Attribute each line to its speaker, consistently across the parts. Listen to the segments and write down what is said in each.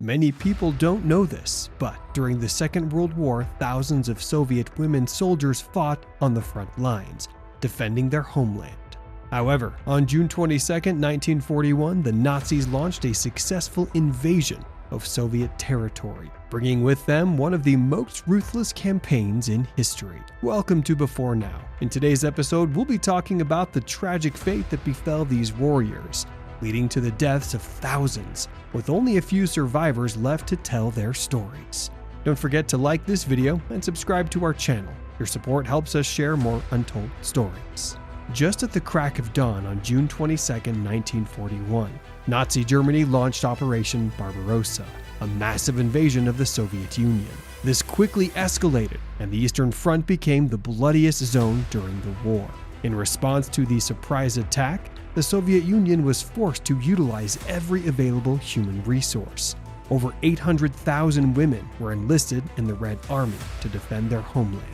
Speaker 1: Many people don't know this, but during the Second World War, thousands of Soviet women soldiers fought on the front lines, defending their homeland. However, on June 22, 1941, the Nazis launched a successful invasion of Soviet territory, bringing with them one of the most ruthless campaigns in history. Welcome to Before Now. In today's episode, we'll be talking about the tragic fate that befell these warriors, leading to the deaths of thousands, with only a few survivors left to tell their stories. Don't forget to like this video and subscribe to our channel. Your support helps us share more untold stories. Just at the crack of dawn on June 22, 1941, Nazi Germany launched Operation Barbarossa, a massive invasion of the Soviet Union. This quickly escalated, and the Eastern Front became the bloodiest zone during the war. In response to the surprise attack, the Soviet Union was forced to utilize every available human resource. Over 800,000 women were enlisted in the Red Army to defend their homeland.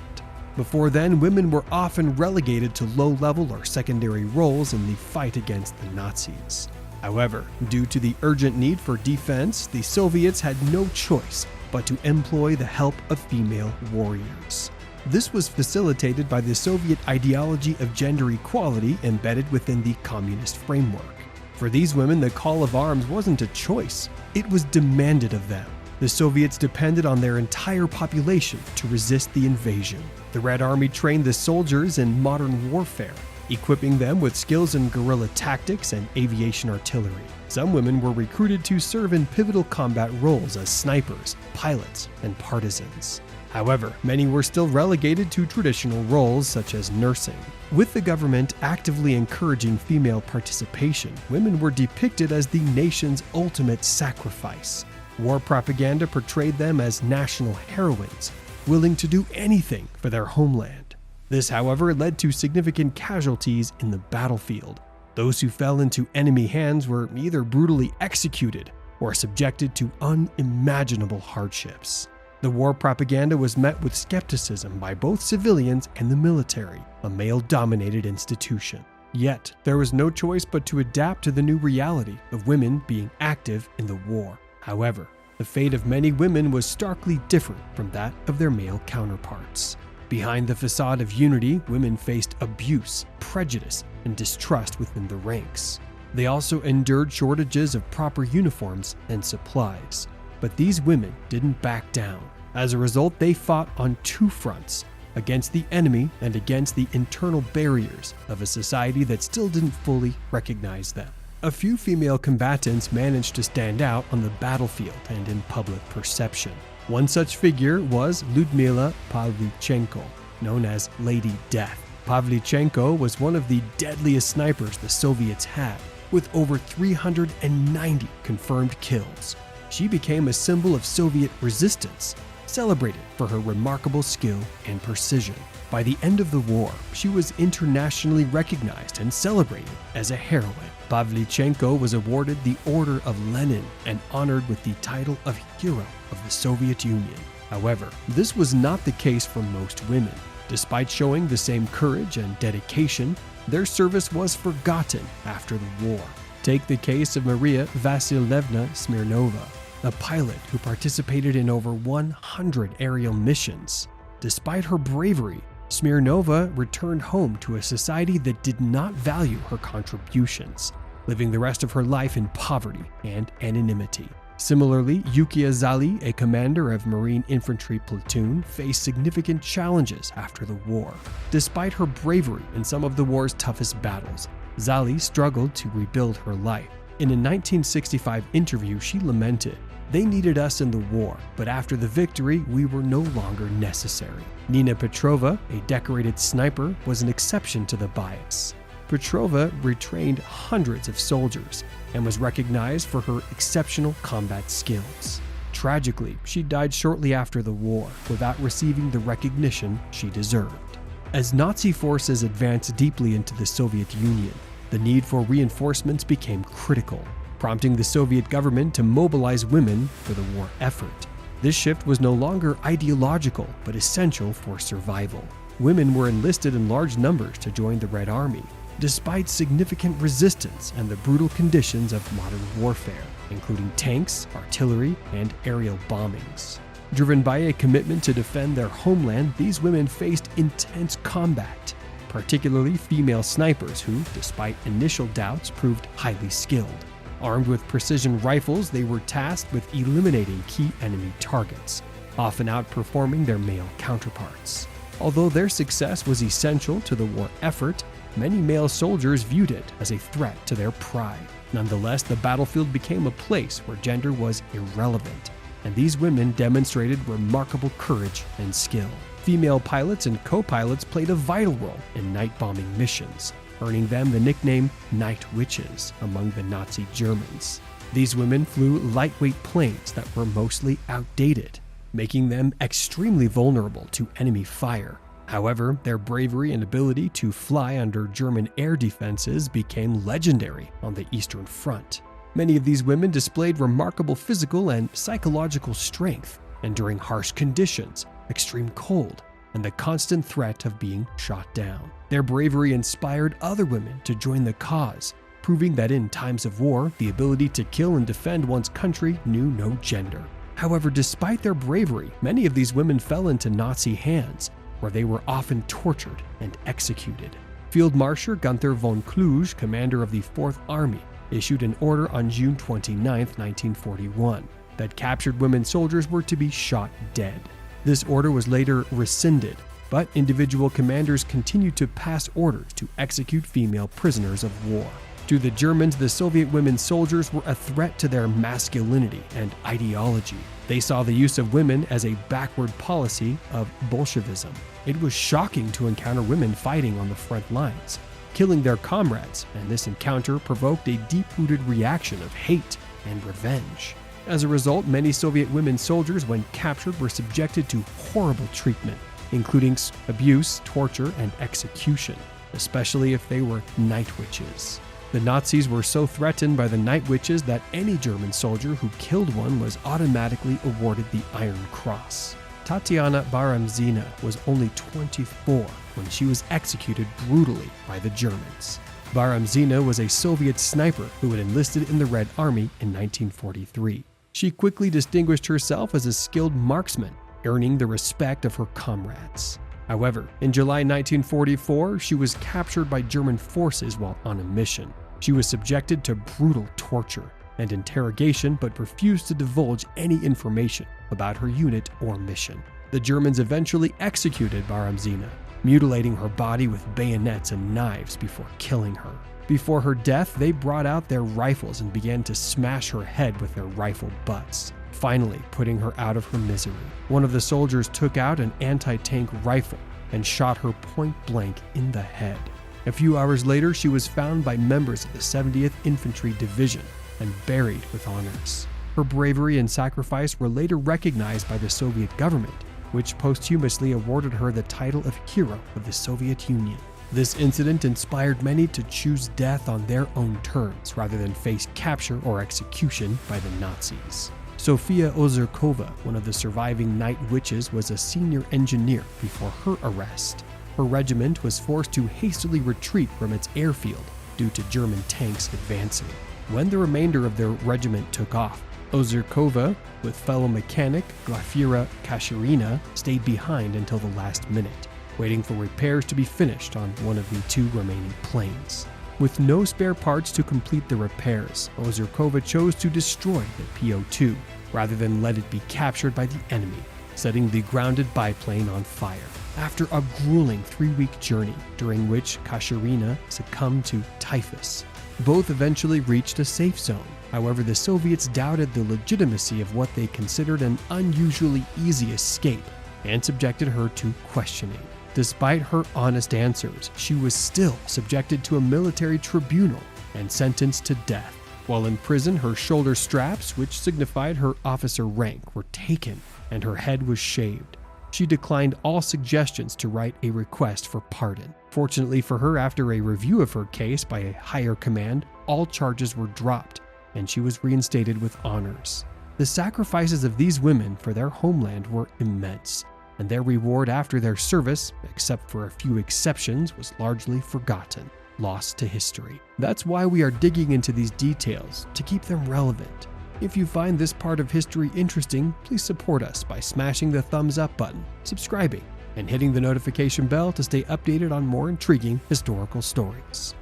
Speaker 1: Before then, women were often relegated to low-level or secondary roles in the fight against the Nazis. However, due to the urgent need for defense, the Soviets had no choice but to employ the help of female warriors. This was facilitated by the Soviet ideology of gender equality embedded within the communist framework. For these women, the call of arms wasn't a choice, it was demanded of them. The Soviets depended on their entire population to resist the invasion. The Red Army trained the soldiers in modern warfare, equipping them with skills in guerrilla tactics and aviation artillery. Some women were recruited to serve in pivotal combat roles as snipers, pilots, and partisans. However, many were still relegated to traditional roles such as nursing. With the government actively encouraging female participation, women were depicted as the nation's ultimate sacrifice. War propaganda portrayed them as national heroines, willing to do anything for their homeland. This, however, led to significant casualties in the battlefield. Those who fell into enemy hands were either brutally executed or subjected to unimaginable hardships. The war propaganda was met with skepticism by both civilians and the military, a male-dominated institution. Yet, there was no choice but to adapt to the new reality of women being active in the war. However, the fate of many women was starkly different from that of their male counterparts. Behind the facade of unity, women faced abuse, prejudice, and distrust within the ranks. They also endured shortages of proper uniforms and supplies. But these women didn't back down. As a result, they fought on two fronts, against the enemy and against the internal barriers of a society that still didn't fully recognize them. A few female combatants managed to stand out on the battlefield and in public perception. One such figure was Lyudmila Pavlichenko, known as Lady Death. Pavlichenko was one of the deadliest snipers the Soviets had, with over 390 confirmed kills. She became a symbol of Soviet resistance, celebrated for her remarkable skill and precision. By the end of the war, she was internationally recognized and celebrated as a heroine. Pavlichenko was awarded the Order of Lenin and honored with the title of Hero of the Soviet Union. However, this was not the case for most women. Despite showing the same courage and dedication, their service was forgotten after the war. Take the case of Maria Vasilyevna Smirnova, a pilot who participated in over 100 aerial missions. Despite her bravery, Smirnova returned home to a society that did not value her contributions, living the rest of her life in poverty and anonymity. Similarly, Yukia Zali, a commander of Marine Infantry platoon, faced significant challenges after the war. Despite her bravery in some of the war's toughest battles, Zali struggled to rebuild her life. In a 1965 interview, she lamented, "They needed us in the war, but after the victory, we were no longer necessary." Nina Petrova, a decorated sniper, was an exception to the bias. Petrova retrained hundreds of soldiers and was recognized for her exceptional combat skills. Tragically, she died shortly after the war without receiving the recognition she deserved. As Nazi forces advanced deeply into the Soviet Union, the need for reinforcements became critical, prompting the Soviet government to mobilize women for the war effort. This shift was no longer ideological, but essential for survival. Women were enlisted in large numbers to join the Red Army. despite significant resistance and the brutal conditions of modern warfare, including tanks, artillery, and aerial bombings. Driven by a commitment to defend their homeland, these women faced intense combat, particularly female snipers who, despite initial doubts, proved highly skilled. Armed with precision rifles, they were tasked with eliminating key enemy targets, often outperforming their male counterparts. Although their success was essential to the war effort, many male soldiers viewed it as a threat to their pride. Nonetheless, the battlefield became a place where gender was irrelevant, and these women demonstrated remarkable courage and skill. Female pilots and co-pilots played a vital role in night bombing missions, earning them the nickname Night Witches among the Nazi Germans. These women flew lightweight planes that were mostly outdated, making them extremely vulnerable to enemy fire. However, their bravery and ability to fly under German air defenses became legendary on the Eastern Front. Many of these women displayed remarkable physical and psychological strength, enduring harsh conditions, extreme cold, and the constant threat of being shot down. Their bravery inspired other women to join the cause, proving that in times of war, the ability to kill and defend one's country knew no gender. However, despite their bravery, many of these women fell into Nazi hands, where they were often tortured and executed. Field Marshal Gunther von Kluge, commander of the 4th Army, issued an order on June 29, 1941, that captured women soldiers were to be shot dead. This order was later rescinded, but individual commanders continued to pass orders to execute female prisoners of war. To the Germans, the Soviet women soldiers were a threat to their masculinity and ideology. They saw the use of women as a backward policy of Bolshevism. It was shocking to encounter women fighting on the front lines, killing their comrades, and this encounter provoked a deep-rooted reaction of hate and revenge. As a result, many Soviet women soldiers, when captured, were subjected to horrible treatment, including abuse, torture, and execution, especially if they were night witches. The Nazis were so threatened by the night witches that any German soldier who killed one was automatically awarded the Iron Cross. Tatiana Baramzina was only 24 when she was executed brutally by the Germans. Baramzina was a Soviet sniper who had enlisted in the Red Army in 1943. She quickly distinguished herself as a skilled marksman, earning the respect of her comrades. However, in July 1944, she was captured by German forces while on a mission. She was subjected to brutal torture and interrogation, but refused to divulge any information about her unit or mission. The Germans eventually executed Baramzina, mutilating her body with bayonets and knives before killing her. Before her death, they brought out their rifles and began to smash her head with their rifle butts, finally putting her out of her misery. One of the soldiers took out an anti-tank rifle and shot her point blank in the head. A few hours later, she was found by members of the 70th Infantry Division and buried with honors. Her bravery and sacrifice were later recognized by the Soviet government, which posthumously awarded her the title of Hero of the Soviet Union. This incident inspired many to choose death on their own terms rather than face capture or execution by the Nazis. Sofia Ozerkova, one of the surviving night witches, was a senior engineer before her arrest. Her regiment was forced to hastily retreat from its airfield due to German tanks advancing. When the remainder of their regiment took off, Ozerkova, with fellow mechanic Glafira Kasharina, stayed behind until the last minute, waiting for repairs to be finished on one of the 2 remaining planes. With no spare parts to complete the repairs, Ozerkova chose to destroy the PO-2 rather than let it be captured by the enemy, setting the grounded biplane on fire. After a grueling 3-week journey, during which Kasharina succumbed to typhus, both eventually reached a safe zone. However, the Soviets doubted the legitimacy of what they considered an unusually easy escape and subjected her to questioning. Despite her honest answers, she was still subjected to a military tribunal and sentenced to death. While in prison, her shoulder straps, which signified her officer rank, were taken and her head was shaved. She declined all suggestions to write a request for pardon. Fortunately for her, after a review of her case by a higher command, all charges were dropped and she was reinstated with honors. The sacrifices of these women for their homeland were immense, and their reward after their service, except for a few exceptions, was largely forgotten. lost to history. That's why we are digging into these details, to keep them relevant. If you find this part of history interesting, please support us by smashing the thumbs up button, subscribing, and hitting the notification bell to stay updated on more intriguing historical stories.